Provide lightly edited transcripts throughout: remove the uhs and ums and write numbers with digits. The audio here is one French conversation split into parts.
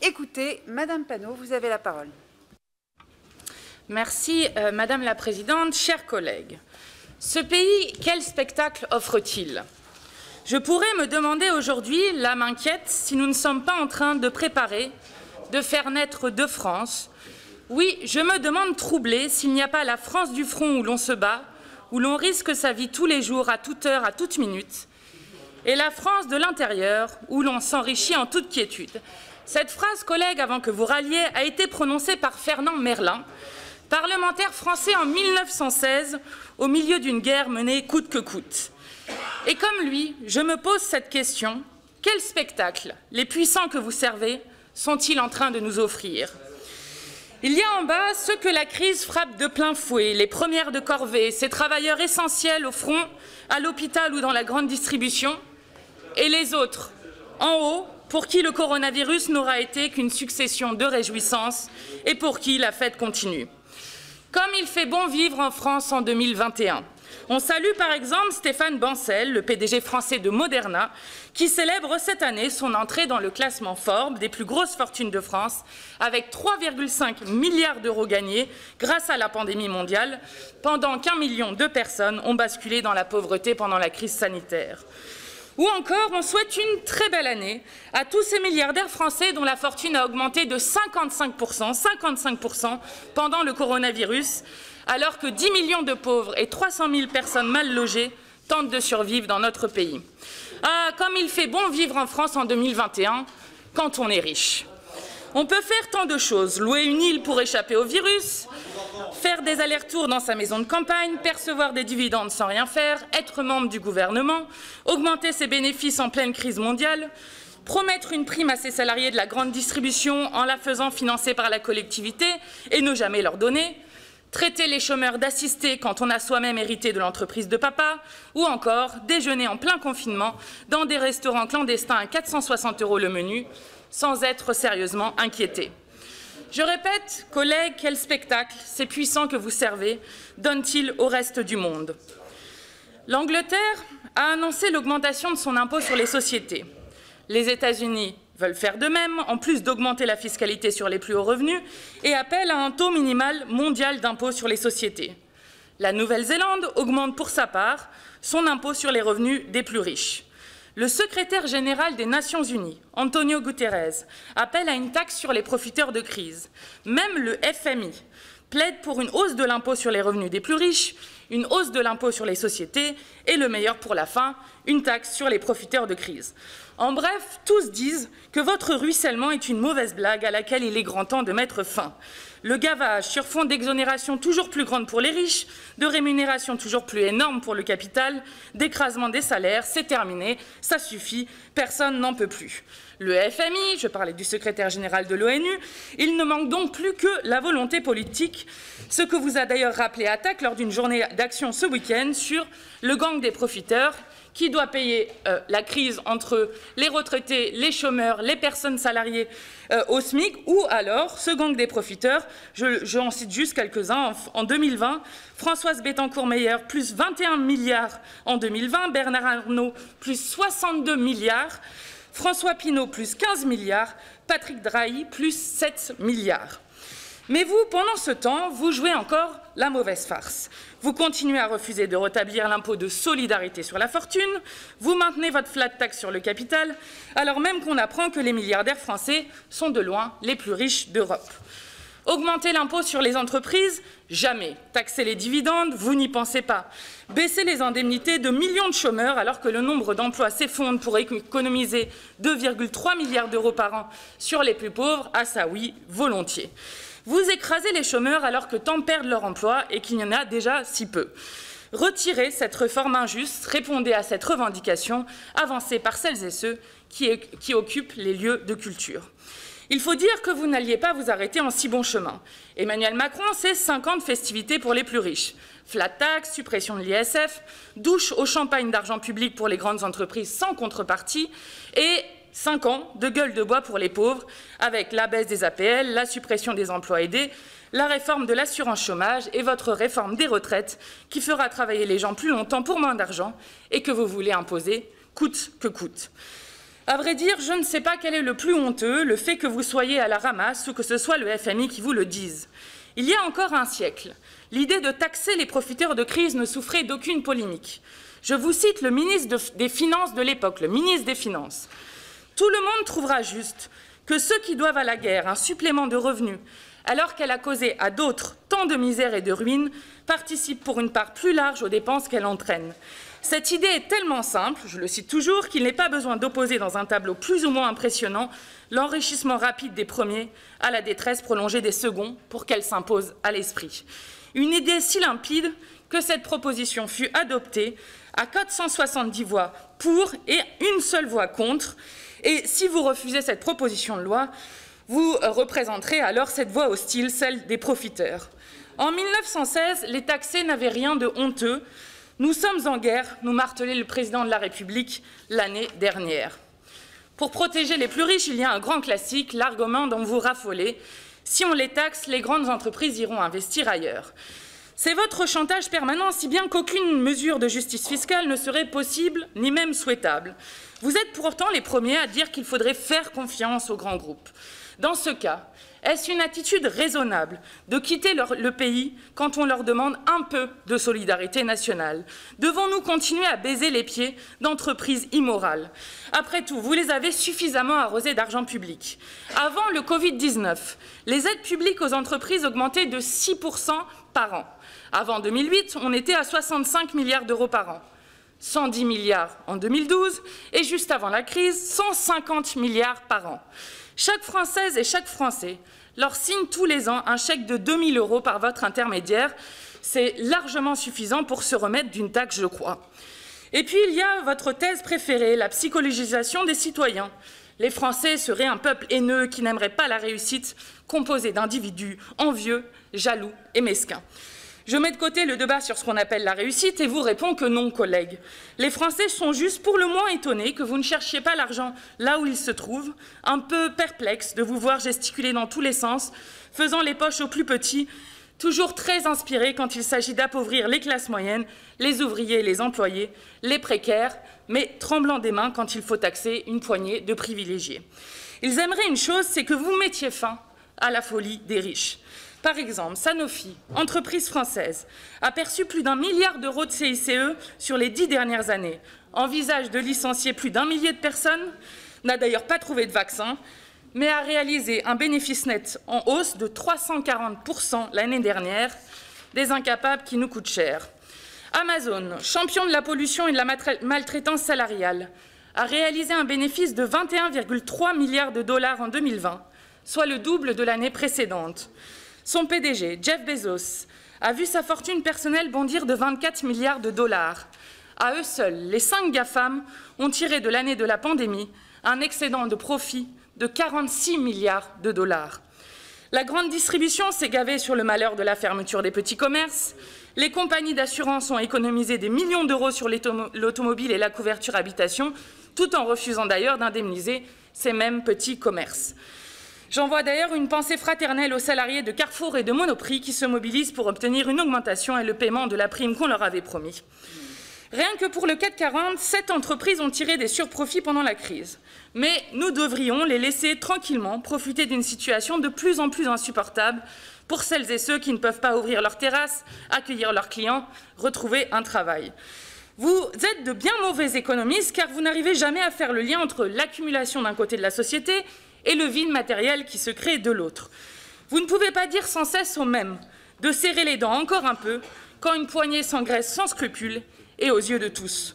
Écoutez, Madame Panot, vous avez la parole. Merci, Madame la Présidente. Chers collègues, ce pays, quel spectacle offre-t-il? Je pourrais me demander aujourd'hui, l'âme inquiète, si nous ne sommes pas en train de préparer, de faire naître deux France. Oui, je me demande troublée s'il n'y a pas la France du front où l'on se bat, où l'on risque sa vie tous les jours, à toute heure, à toute minute, et la France de l'intérieur, où l'on s'enrichit en toute quiétude. Cette phrase, collègues, avant que vous ralliez, a été prononcée par Fernand Merlin, parlementaire français en 1916, au milieu d'une guerre menée coûte que coûte. Et comme lui, je me pose cette question, quel spectacle les puissants que vous servez sont-ils en train de nous offrir? Il y a en bas ceux que la crise frappe de plein fouet, les premières de corvée, ces travailleurs essentiels au front, à l'hôpital ou dans la grande distribution, et les autres, en haut, pour qui le coronavirus n'aura été qu'une succession de réjouissances et pour qui la fête continue. Comme il fait bon vivre en France en 2021. On salue par exemple Stéphane Bancel, le PDG français de Moderna, qui célèbre cette année son entrée dans le classement Forbes des plus grosses fortunes de France, avec 3,5 milliards d'euros gagnés grâce à la pandémie mondiale, pendant qu'1 million de personnes ont basculé dans la pauvreté pendant la crise sanitaire. Ou encore, on souhaite une très belle année à tous ces milliardaires français dont la fortune a augmenté de 55% pendant le coronavirus, alors que 10 millions de pauvres et 300 000 personnes mal logées tentent de survivre dans notre pays. Ah, comme il fait bon vivre en France en 2021, quand on est riche. On peut faire tant de choses, louer une île pour échapper au virus, faire des allers-retours dans sa maison de campagne, percevoir des dividendes sans rien faire, être membre du gouvernement, augmenter ses bénéfices en pleine crise mondiale, promettre une prime à ses salariés de la grande distribution en la faisant financer par la collectivité et ne jamais leur donner, traiter les chômeurs d'assistés quand on a soi-même hérité de l'entreprise de papa, ou encore déjeuner en plein confinement dans des restaurants clandestins à 460 € le menu, sans être sérieusement inquiété. Je répète, collègues, quel spectacle ces puissants que vous servez donnent-ils au reste du monde? L'Angleterre a annoncé l'augmentation de son impôt sur les sociétés. Les États-Unis veulent faire de même, en plus d'augmenter la fiscalité sur les plus hauts revenus, et appellent à un taux minimal mondial d'impôt sur les sociétés. La Nouvelle-Zélande augmente pour sa part son impôt sur les revenus des plus riches. Le secrétaire général des Nations Unies, Antonio Guterres, appelle à une taxe sur les profiteurs de crise. Même le FMI plaide pour une hausse de l'impôt sur les revenus des plus riches, une hausse de l'impôt sur les sociétés et, le meilleur pour la fin, une taxe sur les profiteurs de crise. En bref, tous disent que votre ruissellement est une mauvaise blague à laquelle il est grand temps de mettre fin. Le gavage sur fond d'exonération toujours plus grande pour les riches, de rémunération toujours plus énorme pour le capital, d'écrasement des salaires, c'est terminé, ça suffit, personne n'en peut plus. Le FMI, je parlais du secrétaire général de l'ONU, il ne manque donc plus que la volonté politique, ce que vous a d'ailleurs rappelé Attaque lors d'une journée d'action ce week-end sur le gang des profiteurs, qui doit payer la crise entre les retraités, les chômeurs, les personnes salariées au SMIC, ou alors ce gang des profiteurs. Je en cite juste quelques-uns. En 2020, Françoise Bettencourt-Meyer, plus 21 milliards en 2020, Bernard Arnault, plus 62 milliards, François Pinault, plus 15 milliards, Patrick Drahi, plus 7 milliards. Mais vous, pendant ce temps, vous jouez encore la mauvaise farce. Vous continuez à refuser de rétablir l'impôt de solidarité sur la fortune, vous maintenez votre flat tax sur le capital, alors même qu'on apprend que les milliardaires français sont de loin les plus riches d'Europe. Augmenter l'impôt sur les entreprises? Jamais. Taxer les dividendes? Vous n'y pensez pas. Baisser les indemnités de millions de chômeurs alors que le nombre d'emplois s'effondre pour économiser 2,3 milliards d'euros par an sur les plus pauvres? Ah ça oui, volontiers. Vous écrasez les chômeurs alors que tant perdent leur emploi et qu'il y en a déjà si peu. Retirez cette réforme injuste, répondez à cette revendication avancée par celles et ceux qui occupent les lieux de culture. Il faut dire que vous n'alliez pas vous arrêter en si bon chemin. Emmanuel Macron, c'est 50 festivités pour les plus riches. Flat tax, suppression de l'ISF, douche au champagne d'argent public pour les grandes entreprises sans contrepartie et 5 ans de gueule de bois pour les pauvres, avec la baisse des APL, la suppression des emplois aidés, la réforme de l'assurance chômage et votre réforme des retraites qui fera travailler les gens plus longtemps pour moins d'argent et que vous voulez imposer coûte que coûte. À vrai dire, je ne sais pas quel est le plus honteux, le fait que vous soyez à la ramasse ou que ce soit le FMI qui vous le dise. Il y a encore un siècle, l'idée de taxer les profiteurs de crise ne souffrait d'aucune polémique. Je vous cite le ministre des Finances de l'époque, le ministre des Finances. « Tout le monde trouvera juste que ceux qui doivent à la guerre un supplément de revenus, alors qu'elle a causé à d'autres tant de misère et de ruine, participent pour une part plus large aux dépenses qu'elle entraîne. Cette idée est tellement simple, je le cite toujours, qu'il n'est pas besoin d'opposer dans un tableau plus ou moins impressionnant l'enrichissement rapide des premiers à la détresse prolongée des seconds pour qu'elle s'impose à l'esprit. Une idée si limpide que cette proposition fut adoptée à 470 voix pour et une seule voix contre. Et si vous refusez cette proposition de loi, vous représenterez alors cette voix hostile, celle des profiteurs. En 1916, les taxés n'avaient rien de honteux. Nous sommes en guerre, nous martelait le président de la République l'année dernière. Pour protéger les plus riches, il y a un grand classique, l'argument dont vous raffolez. Si on les taxe, les grandes entreprises iront investir ailleurs. C'est votre chantage permanent, si bien qu'aucune mesure de justice fiscale ne serait possible, ni même souhaitable. Vous êtes pourtant les premiers à dire qu'il faudrait faire confiance aux grands groupes. Dans ce cas, est-ce une attitude raisonnable de quitter le pays quand on leur demande un peu de solidarité nationale? Devons-nous continuer à baiser les pieds d'entreprises immorales? Après tout, vous les avez suffisamment arrosées d'argent public. Avant le Covid-19, les aides publiques aux entreprises augmentaient de 6% par an. Avant 2008, on était à 65 milliards d'euros par an. 110 milliards en 2012 et juste avant la crise, 150 milliards par an. Chaque Française et chaque Français leur signe tous les ans un chèque de 2 000 € par votre intermédiaire. C'est largement suffisant pour se remettre d'une taxe, je crois. Et puis, il y a votre thèse préférée, la psychologisation des citoyens. Les Français seraient un peuple haineux qui n'aimerait pas la réussite, composé d'individus envieux, jaloux et mesquins. Je mets de côté le débat sur ce qu'on appelle la réussite et vous réponds que non, collègues. Les Français sont juste pour le moins étonnés que vous ne cherchiez pas l'argent là où il se trouve, un peu perplexes de vous voir gesticuler dans tous les sens, faisant les poches aux plus petits, toujours très inspirés quand il s'agit d'appauvrir les classes moyennes, les ouvriers et les employés, les précaires, mais tremblant des mains quand il faut taxer une poignée de privilégiés. Ils aimeraient une chose, c'est que vous mettiez fin à la folie des riches. Par exemple, Sanofi, entreprise française, a perçu plus d'1 milliard d'euros de CICE sur les 10 dernières années, envisage de licencier plus d'1 millier de personnes, n'a d'ailleurs pas trouvé de vaccin, mais a réalisé un bénéfice net en hausse de 340% l'année dernière, des incapables qui nous coûtent cher. Amazon, champion de la pollution et de la maltraitance salariale, a réalisé un bénéfice de 21,3 milliards de dollars en 2020, soit le double de l'année précédente. Son PDG, Jeff Bezos, a vu sa fortune personnelle bondir de 24 milliards de dollars. À eux seuls, les 5 GAFAM ont tiré de l'année de la pandémie un excédent de profit de 46 milliards de dollars. La grande distribution s'est gavée sur le malheur de la fermeture des petits commerces. Les compagnies d'assurance ont économisé des millions d'euros sur l'automobile et la couverture habitation, tout en refusant d'ailleurs d'indemniser ces mêmes petits commerces. J'envoie d'ailleurs une pensée fraternelle aux salariés de Carrefour et de Monoprix qui se mobilisent pour obtenir une augmentation et le paiement de la prime qu'on leur avait promis. Rien que pour le CAC 40, 7 entreprises ont tiré des surprofits pendant la crise. Mais nous devrions les laisser tranquillement profiter d'une situation de plus en plus insupportable pour celles et ceux qui ne peuvent pas ouvrir leur terrasse, accueillir leurs clients, retrouver un travail. Vous êtes de bien mauvais économistes car vous n'arrivez jamais à faire le lien entre l'accumulation d'un côté de la société et le vide matériel qui se crée de l'autre. Vous ne pouvez pas dire sans cesse aux mêmes de serrer les dents encore un peu quand une poignée s'engraisse sans scrupule et aux yeux de tous.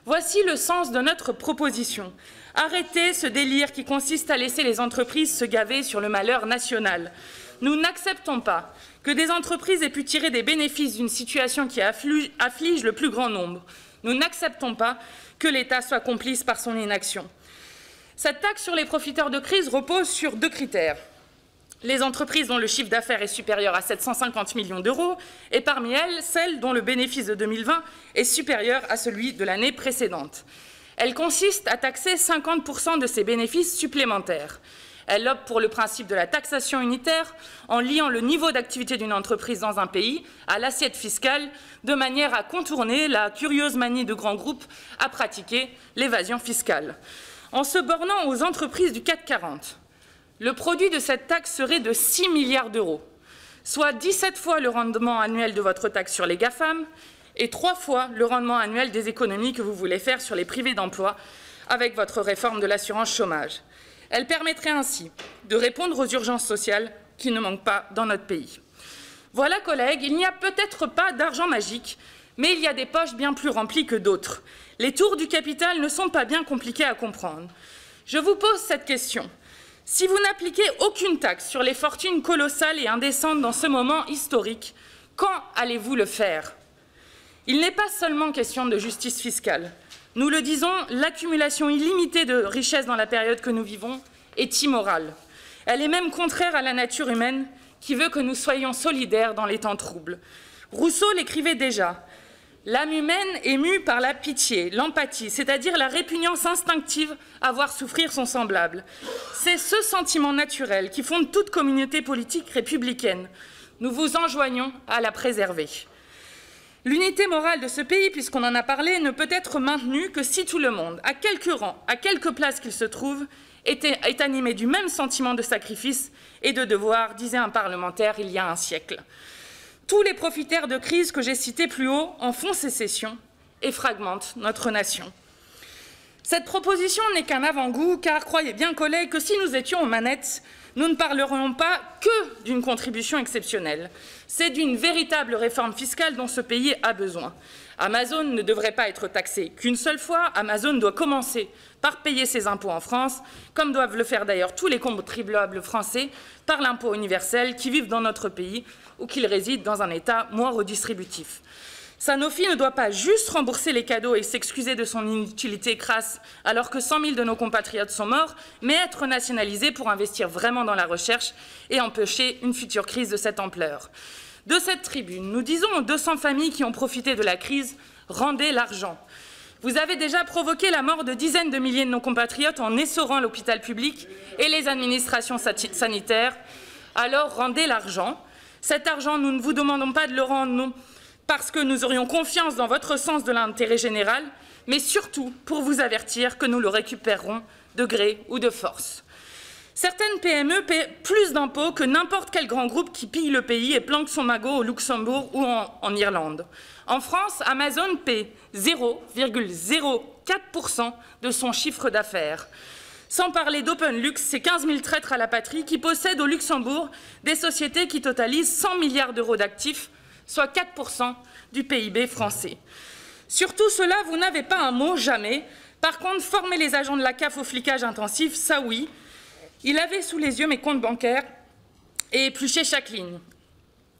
Voici le sens de notre proposition. Arrêtez ce délire qui consiste à laisser les entreprises se gaver sur le malheur national. Nous n'acceptons pas que des entreprises aient pu tirer des bénéfices d'une situation qui afflige le plus grand nombre. Nous n'acceptons pas que l'État soit complice par son inaction. Cette taxe sur les profiteurs de crise repose sur 2 critères. Les entreprises dont le chiffre d'affaires est supérieur à 750 millions d'euros et parmi elles, celles dont le bénéfice de 2020 est supérieur à celui de l'année précédente. Elle consiste à taxer 50% de ces bénéfices supplémentaires. Elle opte pour le principe de la taxation unitaire en liant le niveau d'activité d'une entreprise dans un pays à l'assiette fiscale de manière à contourner la curieuse manie de grands groupes à pratiquer l'évasion fiscale. en se bornant aux entreprises du CAC 40. Le produit de cette taxe serait de 6 milliards d'euros, soit 17 fois le rendement annuel de votre taxe sur les GAFAM et 3 fois le rendement annuel des économies que vous voulez faire sur les privés d'emploi avec votre réforme de l'assurance chômage. Elle permettrait ainsi de répondre aux urgences sociales qui ne manquent pas dans notre pays. Voilà, collègues, il n'y a peut-être pas d'argent magique, mais il y a des poches bien plus remplies que d'autres. Les tours du capital ne sont pas bien compliqués à comprendre. Je vous pose cette question. Si vous n'appliquez aucune taxe sur les fortunes colossales et indécentes dans ce moment historique, quand allez-vous le faire? Il n'est pas seulement question de justice fiscale. Nous le disons, l'accumulation illimitée de richesses dans la période que nous vivons est immorale. Elle est même contraire à la nature humaine qui veut que nous soyons solidaires dans les temps troubles. Rousseau l'écrivait déjà. L'âme humaine est mue par la pitié, l'empathie, c'est-à-dire la répugnance instinctive à voir souffrir son semblable. C'est ce sentiment naturel qui fonde toute communauté politique républicaine. Nous vous enjoignons à la préserver. L'unité morale de ce pays, puisqu'on en a parlé, ne peut être maintenue que si tout le monde, à quelques rangs, à quelques places qu'il se trouve, est animé du même sentiment de sacrifice et de devoir, disait un parlementaire il y a un siècle. Tous les profiteurs de crise que j'ai cités plus haut en font sécession et fragmentent notre nation. Cette proposition n'est qu'un avant-goût, car croyez bien, collègues, que si nous étions aux manettes, nous ne parlerions pas que d'une contribution exceptionnelle. C'est d'une véritable réforme fiscale dont ce pays a besoin. Amazon ne devrait pas être taxé qu'une seule fois. Amazon doit commencer par payer ses impôts en France, comme doivent le faire d'ailleurs tous les contribuables français par l'impôt universel qui vivent dans notre pays ou qu'ils résident dans un État moins redistributif. Sanofi ne doit pas juste rembourser les cadeaux et s'excuser de son inutilité crasse alors que 100 000 de nos compatriotes sont morts, mais être nationalisé pour investir vraiment dans la recherche et empêcher une future crise de cette ampleur. De cette tribune, nous disons aux 200 familles qui ont profité de la crise « rendez l'argent ». Vous avez déjà provoqué la mort de dizaines de milliers de nos compatriotes en essorant l'hôpital public et les administrations sanitaires. Alors rendez l'argent. Cet argent, nous ne vous demandons pas de le rendre, non, parce que nous aurions confiance dans votre sens de l'intérêt général, mais surtout pour vous avertir que nous le récupérerons de gré ou de force. Certaines PME paient plus d'impôts que n'importe quel grand groupe qui pille le pays et planque son magot au Luxembourg ou en Irlande. En France, Amazon paie 0,04% de son chiffre d'affaires. Sans parler d'OpenLux, ces 15 000 traîtres à la patrie qui possèdent au Luxembourg des sociétés qui totalisent 100 milliards d'euros d'actifs, soit 4% du PIB français. Sur tout cela, vous n'avez pas un mot, jamais. Par contre, former les agents de la CAF au flicage intensif, ça oui. Il avait sous les yeux mes comptes bancaires et épluchait chaque ligne.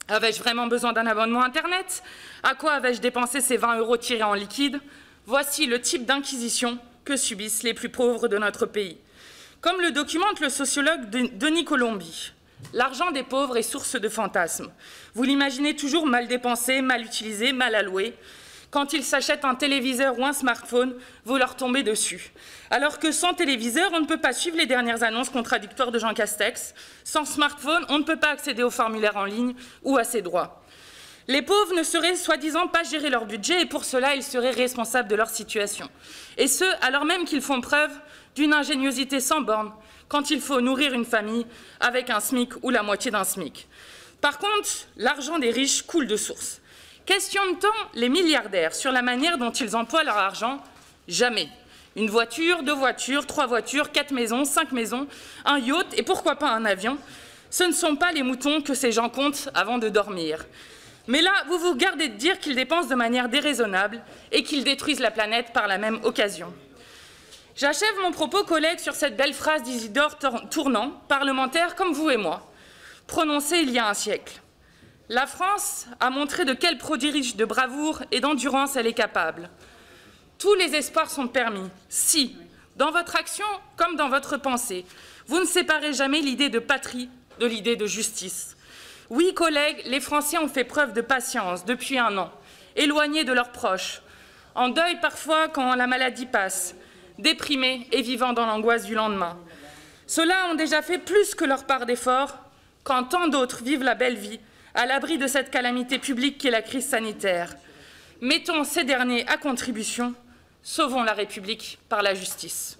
Avais-je vraiment besoin d'un abonnement Internet? À quoi avais-je dépensé ces 20 € tirés en liquide? Voici le type d'inquisition que subissent les plus pauvres de notre pays. Comme le documente le sociologue Denis Colombi, l'argent des pauvres est source de fantasmes. Vous l'imaginez toujours mal dépensé, mal utilisé, mal alloué. Quand ils s'achètent un téléviseur ou un smartphone, vous leur tombez dessus. Alors que sans téléviseur, on ne peut pas suivre les dernières annonces contradictoires de Jean Castex. Sans smartphone, on ne peut pas accéder aux formulaires en ligne ou à ses droits. Les pauvres ne sauraient soi-disant pas gérer leur budget et pour cela, ils seraient responsables de leur situation. Et ce, alors même qu'ils font preuve d'une ingéniosité sans borne quand il faut nourrir une famille avec un SMIC ou la moitié d'un SMIC. Par contre, l'argent des riches coule de source. Questionne-t-on les milliardaires sur la manière dont ils emploient leur argent? Jamais. Une voiture, 2 voitures, 3 voitures, 4 maisons, 5 maisons, un yacht et pourquoi pas un avion. Ce ne sont pas les moutons que ces gens comptent avant de dormir. Mais là, vous vous gardez de dire qu'ils dépensent de manière déraisonnable et qu'ils détruisent la planète par la même occasion. J'achève mon propos, collègues, sur cette belle phrase d'Isidore Tournant, parlementaire comme vous et moi, prononcée il y a un siècle. La France a montré de quel prodige de bravoure et d'endurance elle est capable. Tous les espoirs sont permis si, dans votre action comme dans votre pensée, vous ne séparez jamais l'idée de patrie de l'idée de justice. Oui, collègues, les Français ont fait preuve de patience depuis 1 an, éloignés de leurs proches, en deuil parfois quand la maladie passe, déprimés et vivant dans l'angoisse du lendemain. Ceux-là ont déjà fait plus que leur part d'efforts quand tant d'autres vivent la belle vie à l'abri de cette calamité publique qu'est la crise sanitaire. Mettons ces derniers à contribution, sauvons la République par la justice.